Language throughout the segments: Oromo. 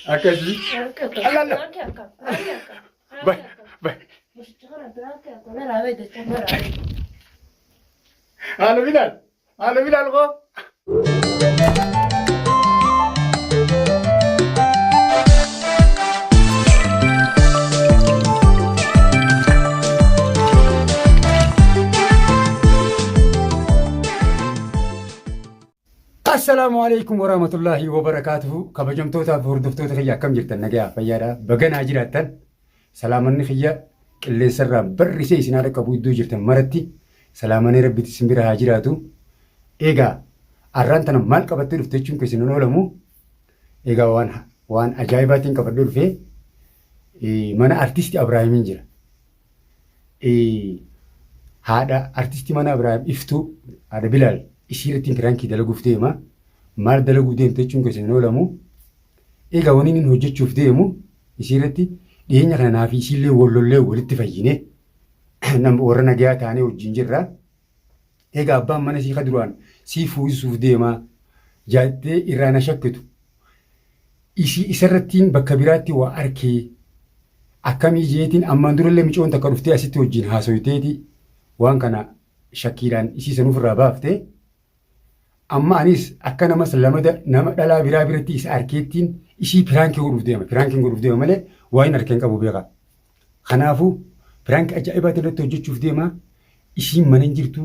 أكاسي لا لا باي باي هلا بلال هلا بلال غو السلام عليكم ورحمة الله وبركاته كبجمتوتا فردفتوتا خيا كم جرتن نجا فيارا بجن أجراتن سلامني خيا اللي سر برسي سنارة كبودو جرتن مرتي سلامني ربي تسمير هاجراتو إيجا أرانتنا مال كبتر فتشون كسنونو لمو إيجا وان أجايباتين كبدول في mana artisti Abrahaam jira. Haadha artisti mana Abrahaam iftuu haadha Bilaal ishiirratti kirankii dalaguuf deema. Maal dalaguu deemte jechuun keessatti oolamu. Egaa wanni inni hojjechuuf deemu ishiirratti dhiyeenya kana naaf ishiillee wallollee walitti fayyine warra nagayaa taanee wajjin jirra. Egaa abbaan mana isii duraan sii fuusisuuf deema jaattee irraa na shakkitu. Ishii isarrattiin bakka biraatti waa arkee akkamii jeetiin ammaan durallee micoon takka dhuftee asitti wajjin haasoyteeti waan kana shakkiidhaan isii sanuuf irraa baaftee amma anis akka nama dhalaa biraa biratti isa arkeettiin ishii piraankii godhuuf deema malee waa hin arkeen qabu beeka. Kanaafuu piraankii ajaa'ibaatiin irratti hojjechuuf deema ishiin mana hin jirtu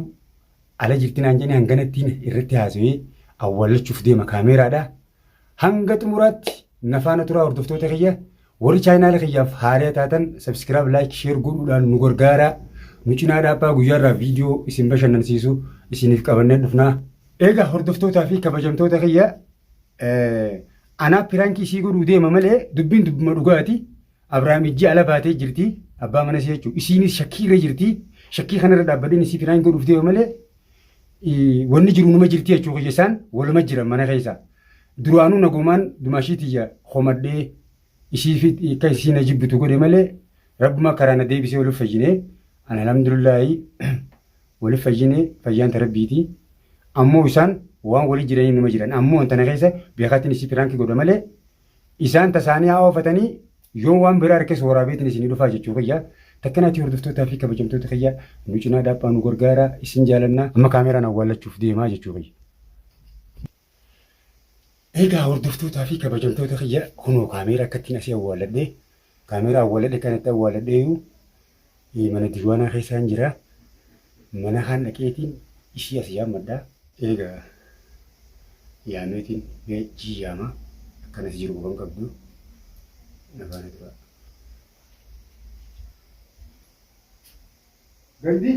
ala jirti naan jennee hanganattiin irratti haasawee awwaalachuuf deema kaameeraadha. Hanga xumuraatti nafaana turaa hordoftoota kiyya. warri chaayinaala kiyyaaf haaraa taatan sabskiraayib laayik sheer godhuudhaan nu gargaara nu cinaa dhaabbaa guyyaarraa viidiyoo isin bashannansiisu isiniif qabannee dhufnaa. Egaa hordoftootaa fi kabajamtoota kiyya anaa piraankii ishii godhuu deema malee dubbiin dubbuma dhugaati. Abrahaam ijji ala baatee jirti abbaa mana ishee jechuudha. Isiinis shakkii irra jirti. Shakkii kanarra dhaabbadeen isii piraankii godhuuf deema malee wanni jiru numa jirti jechuudha. Isaan waluma jiran mana keessa. Duraanuu nagumaan dumaashiitiyya homadhee ishii kan ishii na jibbitu godhe malee rabbuma karaa na deebisee waliif fayyinee ana alhamdulillahi waliif fayyinee fayyaan tarabbiiti. Ammoo isaan waan walii jiranii nima jiran ammoo wanta na keessa beekaatiin isii piraankii godha malee isaan tasaanii haa oofatanii yoo waan biraa harkes waraabeetiin isinii dhufaa jechuu kiyya. Takkanaatti hordoftootaa fi kabajamtoota kiyya nu cinaa dhaabbaa nu gargaara isin jaalannaa amma kaameeraan awwaalachuuf deemaa jechuu kiyya. Egaa hordoftootaa fi kabajamtoota kiyya kunoo kaameeraa akkattiin asii awwaaladhee kaameeraa awwaaladhe kanatti awwaaladheeyyuu mana diiwaanaa keessaan jira. Mana haan dhaqeetiin ishii asii yaammadhaa. Egaa yaannoitiin jii yaama akkanas jiru kan qabdu nafaana tura. Gandi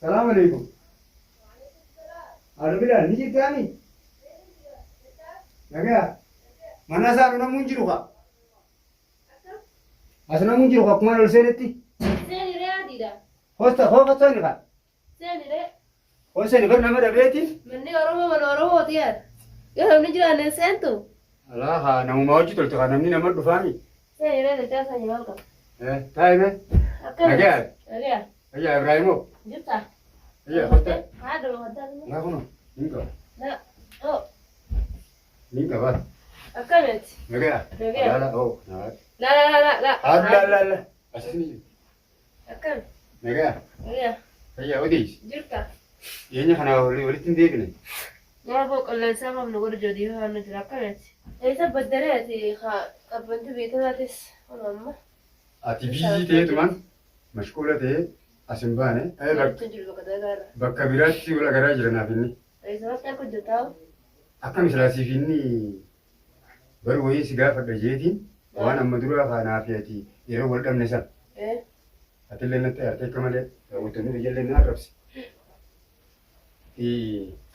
salaam alaikum. Haadha Bilaal ni jirtaanii? Nagaa mana isaa namuun jiru kaa as namuun jiru kaa kuma lol seenetti seeniree adiidha hoofatooni kaa seeniree hooseni bar nama dhabeetiin manni oromoo mana oromooti yaada yoo namni jiraanne seentu alaa haa namuma hojii tolte kaa namni nama dhufaami seeniree dachaa sanyii maal qaba taa'ime nagaa nagaa ayyaa Ibraahimoo jirta ayyaa hotta haadha hotta laa kunoo hin qaba na oo hin qaba akkamitti nagaa nagaa laala oo la haadha la asini akkam nagaa nagaa ayyaa odees jirta yeenya kana walitti hin deebine Nama boqqolleensaa qabnu godhu joodii waan nuti akkamitti eessa baddareeti qabbantu beekamaatis kun amma ati biizii ta'eetumaan mashquula ta'ee as hin baane bakka biraatti wal agaraa jira naaf inni. Eessatti akka hojjetaa Akkam silaasiif inni bari wayii si gaafadha jeetiin waan amma duraa kaanaaf ati yeroo wal dhabne san atillee natti aartee akka malee daawwattoonni ijallee na arrabsi.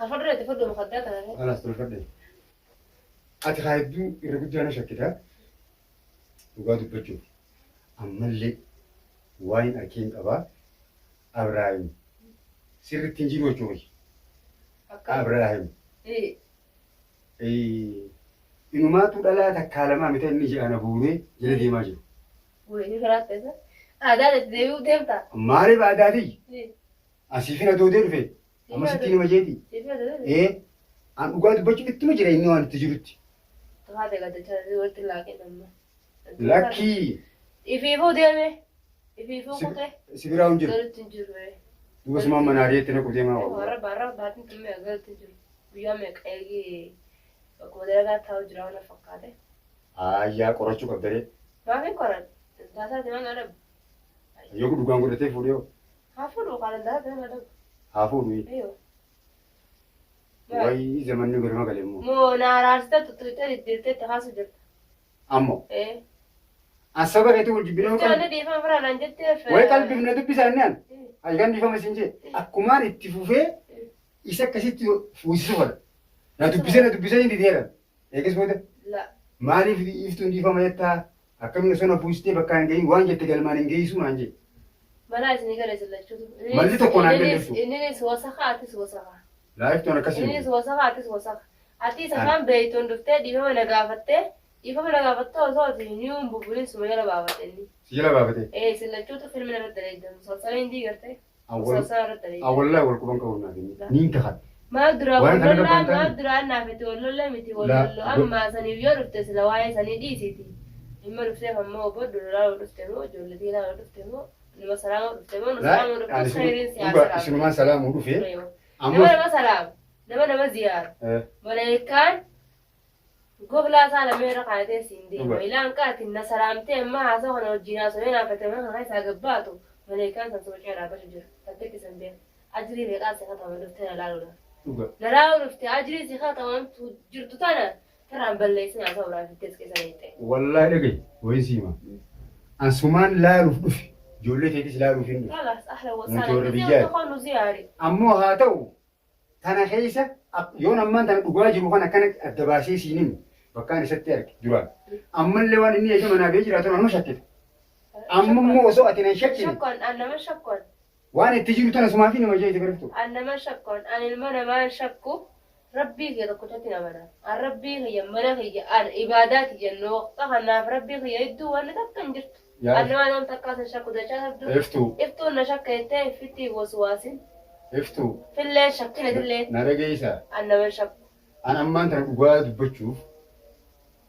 Afadreeti fudhu mukaddaa kana Alas tolfadhe. Ati haa hedduu irra guddaa na shakkitaa dhugaa dubbachuuf ammallee waan arkeen qabaa Abrahaam sirriitti hin jiru jechuudha. Abrahaam inumaatu dhalaa takkaa lamaa mita inni jedhana buuree jala deemaa jiru. Wayii karaatti isa aadaan itti deebi'uu deemta. Maaliif aadaati? Asiifin adoodee dhufe amma sitti nima jeeti. An dhugaa dubbachuuf ittuma jira inni waan itti jirutti. هذا قد قلت لك إنما لكي يفيفو ديمه يفيفو كوته سبيرا ونجر قلت تنجر بس ما مناريت أنا كده ما رب باتن كمية قلت تنجر بيومك أيجي وكودرا تاو جرانا فكاته يا كوراتشو كبدري ما في قرن تاسا دمان أنا يوكو دوغان غورتي فوريو هافون وقال ده أنا هافون أيوه واي زمان نقول ما كلمه مو ناراستا تتويتر يديرتي تحاسو جرت أمو إيه أصابك يتقول جبنا كان أنا ديفا مرة نجت واي قلبي من دبي سنان أيقان ديفا مسنجي أكمار اتفوفه إيشك كسيت فوسيسوال لا دبي سنين ديرا إيش بوده لا ما لي في إفتون ديفا ما يتا أكمل سونا فوسيتي بكان جاي وان جت كلمان جاي سو نانجي ما ناس نقدر نزل شو مالي تكون عندنا شو إني سوسخة أتي سوسخة لا إفتون كسيم إني سوسخة أتي سوسخة أتي سكان بيتون دفتة ديفا ما نقافته ديفا ما نقافته وصوت نيوم بقولي سمية لبابتني سيلا بابتي إيه سلا شو تفيلم من الدليل مسلسلين دي قرتي أول مسلسل الدليل أول كمان كونا نين تخد ما أدرى وين كان ولا كان ما كان؟ أدرى أنا في ولا متي لا. ولا أما سني بيرفت سلواي سني دي سيتي إما رفته هم هو بود ولا رفته مو جولتي لا رفته مو لما سلام رفته مو لا نسلام يعني رفته خيرين شنو سياسة ما سلام ودوفي أيوه أما لما سلام لما زيار ولا كان قبل أسأل ميرا قاعدة سيندي وإلى أن كانت إن سلامتي ما عصوا وجينا سوينا فتمنا هاي ساقباتو ولا كان سنسوي شيء بشجر فتك سندي أجري بقاس خطأ من رفتنا لا ولا لا رفتي أجري سخطة تمام جرت تانا ترى بليسني عصوا ولا في تسكي سنيتي والله لقي وين سيما أنسمان لا رفض جولة تيجي لا رفض خلاص أحلى نتور وسهلا رجال. تخون زياري أمو هاتو تنا خيسة يوم أما تنا بقواجي مخانا كانت الدباسي سينين وكان ستيرك جوان أما اللي وان إني أجمع نبيج راتنا ما شكل أما مو وسوء أتنا شكل شكون أنا ما شكون وأنا تيجي تنا سما فيني ما جاي تبرفتو أنا ما شكون أنا المنا ما شكو ربي هي دكتورتنا منا الربي هي منا هي العبادات هي النقطة أنا ربي هي يدو وأنا تكنجرت أنا ما دام تكاس شكو ده شهر افتو نشك يتاه فتي وسواسين افتو في الليل شكله الليل نرجيسا أنا ما شك أنا أما تنا بقواجي بتشوف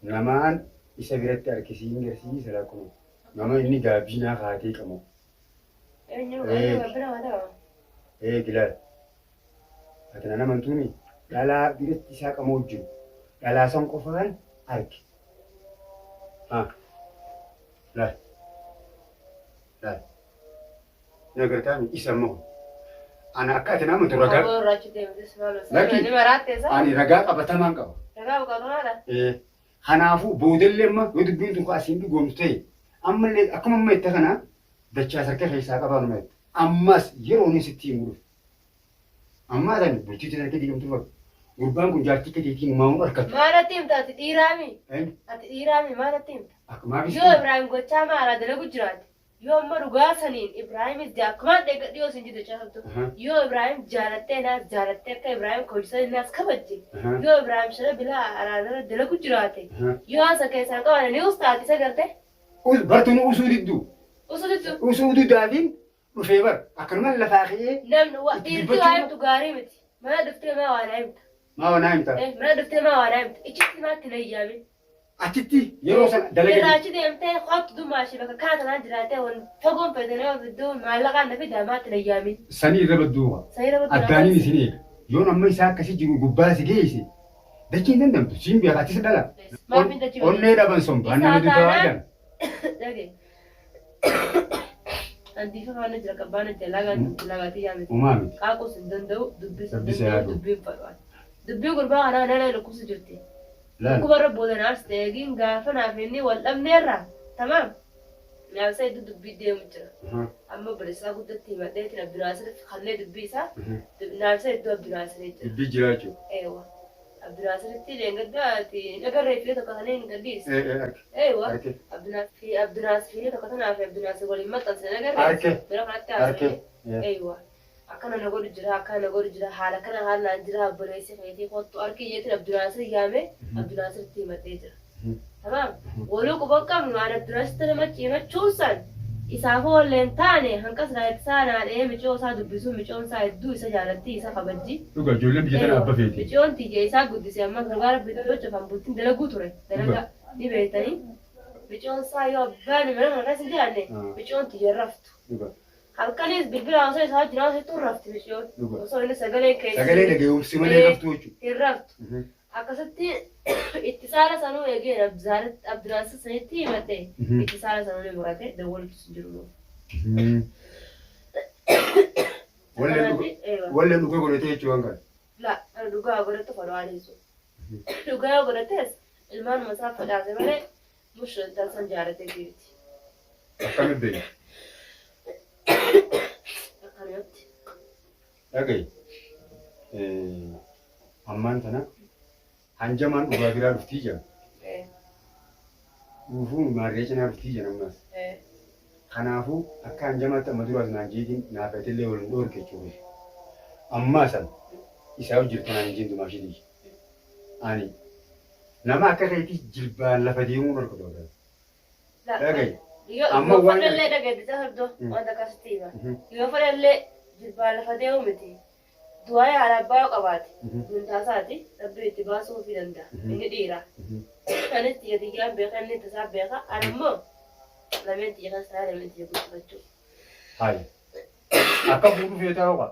نمان إسافرت أركسين جرسي سلاكم نما إني جابينا خاتي كمو أيوة ربنا هذا جلال لكن أنا منتوني لا بيرت ساق موجود لا سانقفان أرك لا نقدر يسموه أنا أكاد من ترجع لكن أنا رجع أبتمان كوا خنافو بودل لما ودبين تقاسين بقومتي أما اللي أكمل ما يتخنا دچا سركه خيسا قبل ما أماس يروني ستين مروف أما ذا بلتي تركه ديجم تروح قربان كن جارتي كتيتين ما هو أركض ما نتيم تاتيرامي تاتيرامي ما نتيم يو إبراهيم قتشا ما على دلنا قجرات يوم ما رجع سنين إبراهيم إذا كمان ديو سنجي دچا هبتو يو إبراهيم جارتة كإبراهيم كوجسا الناس كبجي يو إبراهيم شلا بلا على دلنا قجرات يو هذا كيسا كمان نيوز تاتي سكرته برتون أسوديدو وصلتوا أسودو دافين وفيبر أكرمال لفاخية نعم وقتيرتو هاي تقاريمتي ما دفتي ما وانعمت ما هو نايم تا ما دفتي ما وانعمت إيش ما تنيامي أتيتي يروسن دلقة راشد يمتى خط دو ماشي بقى كانت أنا جراته ونفقون بدنا بدون ما لقى نبي دامات تنيامي سني ربدوها سيرة بدنا أداني سنيك يوم أما يساق كسي جرو جباس جيسي دكين دندم تسين بيا كاتي سدلا ما بنت تجيب أني ربنا سوم أنا ندي تواجد لكن أنتي فما نجرا كبانة جلاغا تيامي ومامي كاكو سندندو دبي دبي سيادو. دبي فروان دبي قربا أنا لكوس جرتي لا كبر بودنا أستيقين غافنا فيني والأمنيرة تمام يا سيد دبي دي مجرا أما برسا قد تيما ديتنا بناسر خلي دبي سا ناسر دو بناسر دبي جراجو أيوة بناسر تيجي قداتي نقرر فيه تكهنين قديس إيه أيوة أركي عبد الناصر فيه تكهنا في عبد الناصر ولي ما تنسى نقرر أركي أركي أيوة أكنا نقول جرا حالا كنا حالنا جرا بريسي خيتي خط أركي يتنا عبد الناصر يامي عبد الناصر تيما تيجر تمام ولو كبكم من عبد الناصر ترى ما تيما تشوسن isaafoo illeen taane hanqas isaanaan michoo isaa dubbisuu michoon isaa hedduu isa jaalatti isa kabajji. Dhugaa ijoolleen biyya tana abba feeti. Michoon tiyya isaa guddise amma gargaara biddoo cufan bultiin dalaguu ture dalaga ni beektanii michoon isaa yoo abbaan mana kana keessa jiraanne michoon tiyya raftu. Halkanis bilbila osoo isaa jiraatu hedduu rafti michoon osoo inni sagalee keessa. Sagalee dhaga'uumsi malee raftu jechuudha. Hin raftu. Akkasitti ittisaala sanuu eegeen Abdiraasii sanitti himadhe ittisaala sanuu ni murate dawwaltu jiru. Walleen dhugaa godhatee jechuun kan. La dhugaa godhatu fadhaaleessu. Dhugaa godhates ilmaan masaa fadhaase malee mushroom san jaalatee jirti. Akkamitti beekti? Akkamitti. Dhaga'i. Ammaan tana. Hanjaman dhugaa biraa dhuftii jira. Dhufuun maarree cinaa dhuftii jira ammas. Kanaafuu akka hanjamaatti amma duraas naan jeetiin naafatillee wal hin dhoorke jechuudha. Ammaa san isaa hojjetu naan jeen dumaashiti. Ani nama akka keetii jilbaan lafa deemuu dhorku dhoorka. Dhaga'i. Amma waan illee dhagaydisa hordoo wanta akkasitti hima. Yoo fedhallee jilbaan lafa deemuu miti. Du'aa yaala abbaa yoo qabaate duntaasaati rabbi itti baasuu fi danda'a inni dhiira. Kanis xiyya xiyyaan beeka inni tasaa beeka ani immoo lameen xiyya kan isaa lameen xiyya guddifachuu. Hayi. Akka fuudhu feetaa ho'a.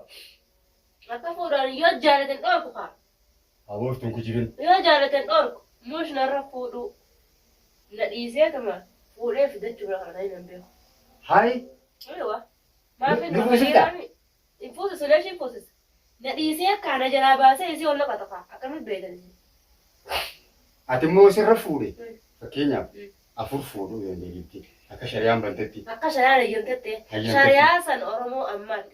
Akka fuudhaan yoo jaalatan dhoorku haa. Abooftuun kujibin. Yoo jaalatan dhoorku mush narra fuudhu na dhiisee kama fuudhee fidachuu bira kana hin beeku. Hayi. Eewa. Maafin nama dhiiraami. Infuusisu leeshii infuusisu. Nadhiisee akkaana jalaa baasee isii ol loqa tafa akkamitti beekanii. Ati immoo sirra fuudhe fakkeenyaaf afur fuudhuu dandeetti akka shari'aan bantetti. Akka shari'aan eeyyamtetti shari'aa san Oromoo ammaan.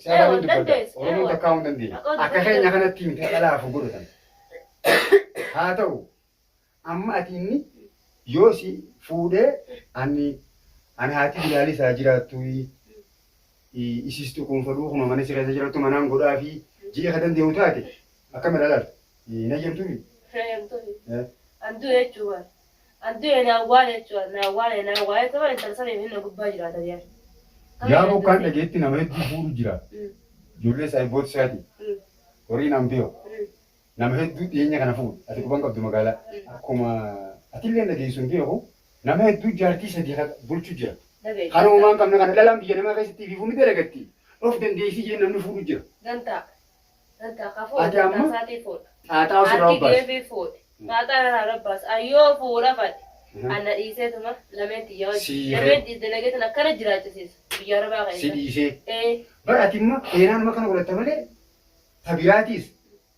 Oromoo takkaa hin dandeenye. Akka keenya kanatti miti dhalaafu godhatan. Haa ta'u amma ati inni yoo si fuudhee ani haati bilaalii isaa jiraattu isistu kuunfadhuu kuma mana sirreessa jiraattu manaan godhaa fi ji'a kan dandeenyu taate akkam ilaalaatu na jedhamtuufi. Anduu jechuudha. Anduu naawwaale jechuudha. Naawwaale ta'uu intala sana inni gubbaa jiraata jedhan. Yaa bokkaan dhageetti nama hedduu fuudhu jira. Ijoollee isaa ibboota isaati. Horiin hambiyoo. Nama hedduu dhiyeenya kana fuudhu. Ati quban qabdu magaalaa. Akkuma atillee dhageessu hin beeku nama hedduu jaartii sadii bulchu jira. Kan uumaan qabna kana dhalaan biyya namaa keessatti fi fuudhu dalagatti. Of dandeessii jee namni fuudhu jira. Dantaa. Ati amma xaaxaa osoo rabbaas. Xaaxaa rabbaas. Ayyoo fuudha fadhe. Anna dhiiseetuma lameen xiyyaa hojii. Lameen dalageetan akkana jiraachisiisa. Biyya rabaa kan si dhiisee. Bara ati immoo dheeraan kana godhatta malee tabiraatiis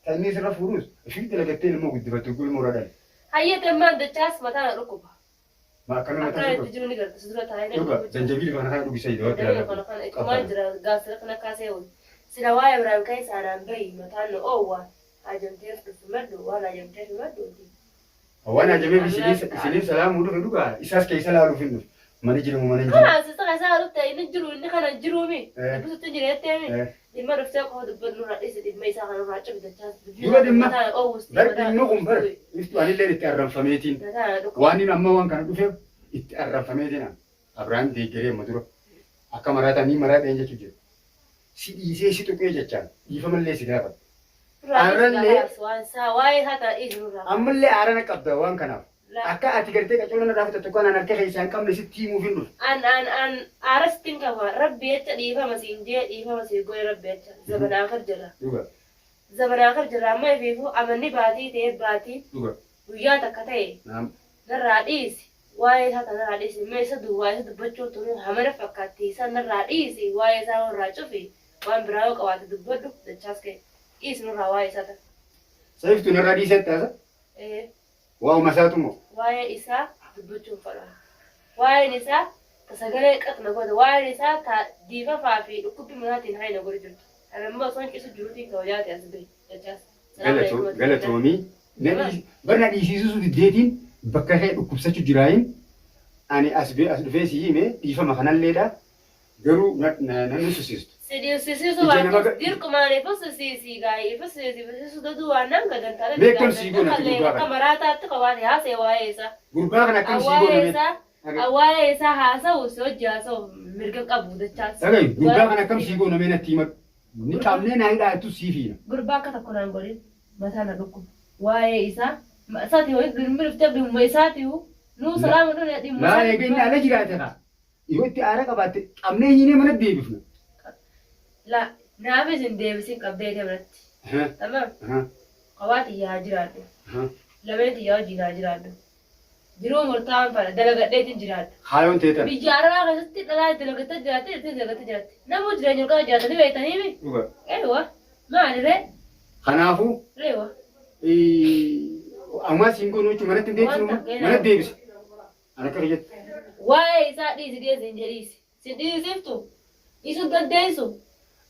kan inni sirra fuudhus ishii dalagattee ilmoo guddifattu ilmoo radhan. Hayyee ammaan dachaas mataa na dhukkuba. Akkana mataa dhukkuba. Akka jiru ni garta sidura taa'ee. Dhuga zanjabiil kana kana dhugisa jedhu. Zanjabiil kana kana itti jira gaasira kana kaasee wali. Sila waa'ee biraan kan isaanaan bahi mataan nu oowwaa hajamteef dhufu maddu waan hajamteef maddu. Waan hajamee isiniif salaamuu dhufe dhugaa isaas keessa laaluuf hin dhufu. Mana jirumu mana jiru. Haa sisa isaa dhufte inni jiru inni kana jiruumi. Dubbisutti jireetteemi. Dhimma dhuftee qofa dubbannu irraa dhiise dhimma isaa kana irraa cabitachaas. Duba dhimma dhimma kun bara iftu anillee itti arranfameetiin waan inni amma waan kana dhufeef itti arranfameetiin Abiraan deeggaree amma dura akka maraatanii maraadheen jechuu jira. Si dhiisee si tuqee jechaan dhiifamallee si gaafata. Ammallee aarana qabda waan kanaaf. Akka ati gartee qaculana raafata tokkoon an harka keessaan qabne sitti himuuf hin dhufu. An aarastiin qaba rabbi jecha dhiifama siin jee dhiifama siin goye rabbi jecha zabanaa kar jirra. Zabanaa kar jirra amma ifiifuu amanni baatii ta'ee baatii guyyaa takka ta'e narraa dhiisi. Waa'ee isaa kanarraa dhiisi meeshaa duwwaa isa dubbachuu tunu hamana fakkaatti isa narraa dhiisi waa'ee isaa irraa cufi waan biraa yoo qabaate dubbadhu dachaas ka'e dhiisi nurraa waa'ee isaa ta'a. Sayiftu narraa dhiisetti haasa? Waa umasaatu moo? Waa'ee isaa dubbachuun fadha. Waa'een isaa sagalee qaqna godha. Waa'een isaa diifafaa fi dhukkubbii manaatiin haina godhu jirtu. Kana immoo osoo hin cisu jiruutiin kabajaati as bahe dachaas. Galatoomii. Barna dhiisiisuu diddeetiin bakka kee dhukkubsachuu jiraayin ani as dhufee si hime dhiifama kanalleedha garuu nan susiistu. Sidiisiisu waan dirqumaan ifasisiisii gaa'ee ifasisiisu daduu waan nan gadantaala. Beekam sii goona gurbaa kana. Akka maraataatti qabaate haasee waa'ee isaa. Gurbaa kana akkam sii goona. Awwaa'ee isaa haasa'u si hojii haasa'u mirga qabu jechaas. Dhaga'i gurbaa kana akkam siigoo namee natti hima. Ni qaamnee naa hidhaatu siifiina. Gurbaa akka tokko naan godhin mataa na dhukkuba. Waa'ee isaa isaati wayii girmii dhuftee dhimma isaati nuu salaama dhufee dhimma isaati. Laa eeganii ala jiraate kaa. Yoo itti aara qabaatte qabnee hiinee mana deebifna. La naafis hin deebisin qabdee deematti. Tamam. Qabaati yaa jiraadhu. Lameeti yaa hojii yaa jiraadhu. Jiruu murtaa'an fana dalagadheetiin jiraadhu. Haayoon teetan. Biyya arabaa keessatti dhalaa dalagattee jiraatte itti dalagattee jiraatte. Namuu jireenya olqaa jiraatanii beektaniimi. Dhuga. Eewa maaliree? Kanaafuu. Reewa. Ammaa siingoo nuti manatti hin deebisnu mana deebise. Ana akka jette. Waa'ee isaa dhiisi dhiyeessi hin jedhiisi. Sin dhiisiftu. Isu dandeessu.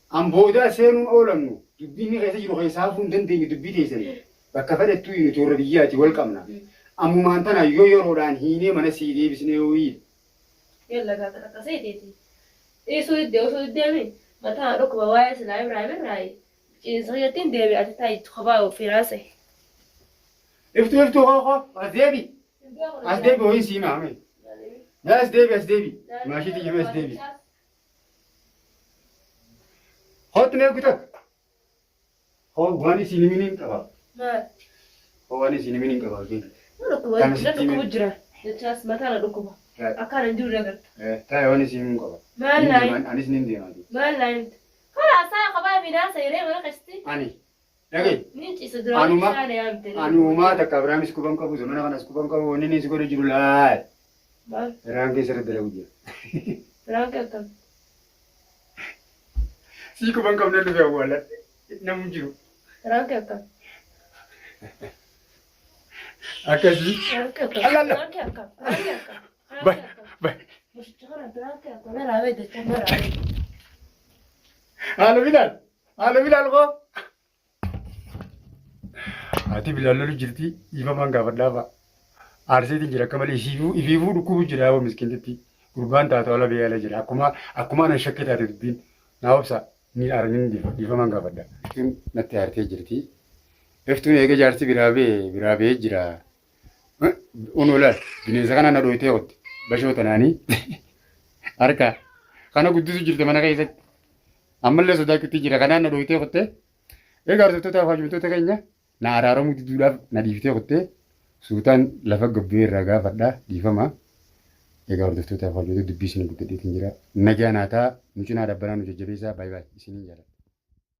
An booda seenuun oolamnu dubbiin keessa jiru keessaa fuun dandeenye dubbii teessanii bakka fedhattuu hin toora biyyaati wal qabna. Ammumaan tana yoo yeroodhaan hiinee mana sii deebisnee ho'iidha. Yalla gaafa akkasii teeti. Dhiisuu iddee osoo iddeemi mataa dhukkuba waa'ee silaa Ibraahim irraayi. Ciisa jettiin deebi ati taayi kophaa firaase. Iftuu hoo as deebi. As deebi ho'iin sii maame. As deebi. Maashiitii jedhame as deebi. Hot ne kutak. Ho wani sini minin kaba. Maal? Ho wani sini minin kaba ke. Dhukkuba jira. Jechaas mataa na dhukkuba. Akkaan hin jiru dagarta. Taa'e wani sini min kaba. Maal naayi? Anis nin deema. Maal naayi? Kala saa qabaa bineensa yeree mana qasti. Ani. Dhagee. Nin ciisa duraan isaa na yaamte. Anuma takka Abrahaamis kuban qabu zamana kanas kuban qabu wanni ni sigoo jiru laal. Maal? Raangee sirrii dalagu jira. Raangee akkam? Si kuban qabne dhufe awwaala. Namu jiru. Raangee akkam? Akkasii. Raangee akkam? Raangee akkam? Raangee akkam? Bai. Mushtaara raangee akkam? Na raawee jecha na raawee. Haala Bilaal koo. Ati Bilaal lolu jirti ifamaan gaafadhaafa. Aarseetiin jira akka malee ifiifuu dhukkubu jira yaa'u miskiintitti. Gurbaan taatu ala beeyala jira. Akkuma anan shakkii taate dubbiin naa obsa. Ni argin ifamaan gaafadha. Iftuun natti aartee jirti. Iftuun eega jaarsi biraa bee jira. Unoolal bineensa kana na dhoyitee hotte. Bashoo tanaanii. Harka kana guddisu jirte mana keessatti. Ammallee sodaa kittii jira kanaan na dhoyitee hotte. Egaa hordoftoota afaajumtoota keenya na araaramuu diduudhaaf na dhiiftee hotte. Suutaan lafa gabbee irraa gaafadha dhiifama. Egaa hordoftoota afaajumtoota dubbii isin guddadheetiin jira. Nagaa naataa nu cinaa dabbanaa nu jajjabeessaa baay'ee isiniin jaalladha.